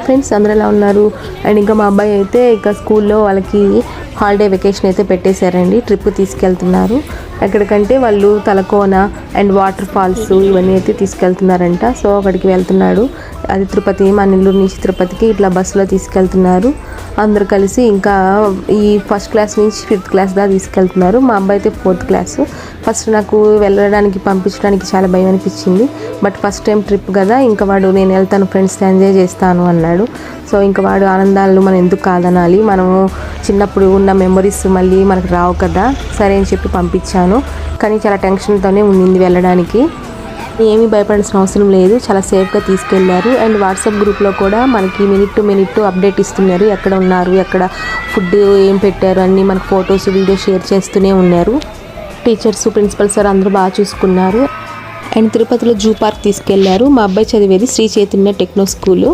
Friends అందరూ ఎలా ఉన్నారు? అండ్ ఇంకా మా అబ్బాయి అయితే ఇక స్కూల్లో వాళ్ళకి హాలిడే వెకేషన్ అయితే పెట్టేశారండి. ట్రిప్ తీసుకెళ్తున్నారు. ఎక్కడికంటే వాళ్ళు తలకోన అండ్ వాటర్ ఫాల్స్ ఇవన్నీ అయితే తీసుకెళ్తున్నారంట. సో అక్కడికి వెళ్తున్నాడు. అది తిరుపతి, మా నెల్లూరు నుంచి తిరుపతికి ఇట్లా బస్సులో తీసుకెళ్తున్నారు. అందరు కలిసి ఇంకా ఈ ఫస్ట్ క్లాస్ నుంచి 5th క్లాస్ దాకా తీసుకెళ్తున్నారు. మా అబ్బాయి అయితే 4th క్లాసు. ఫస్ట్ నాకు వెళ్ళడానికి పంపించడానికి చాలా భయం అనిపించింది. బట్ ఫస్ట్ టైం ట్రిప్ కదా, ఇంకా వాడు నేను వెళ్తాను ఫ్రెండ్స్తో ఎంజాయ్ చేస్తాను అన్నాడు. సో ఇంకా వాడు ఆనందాలు మనం ఎందుకు కాదనాలి, మనము చిన్నప్పుడు ఉన్న మెమొరీస్ మళ్ళీ మనకు రావు కదా, సరే అని చెప్పి పంపించాను. కానీ చాలా టెన్షన్తోనే ఉండింది వెళ్ళడానికి. ఏమీ భయపడాల్సిన అవసరం లేదు, చాలా సేఫ్గా తీసుకెళ్లారు. అండ్ వాట్సాప్ గ్రూప్లో కూడా మనకి మినిట్ టు మినిట్ అప్డేట్ ఇస్తున్నారు. ఎక్కడ ఉన్నారు, ఎక్కడ ఫుడ్ ఏం పెట్టారు అన్నీ మనకు ఫొటోస్ వీడియో షేర్ చేస్తూనే ఉన్నారు. టీచర్స్, ప్రిన్సిపల్ సార్ అందరూ బాగా చూసుకున్నారు. అండ్ తిరుపతిలో జూ పార్క్ తీసుకెళ్లారు. మా అబ్బాయి చదివేది శ్రీ చైతన్య టెక్నో స్కూలు.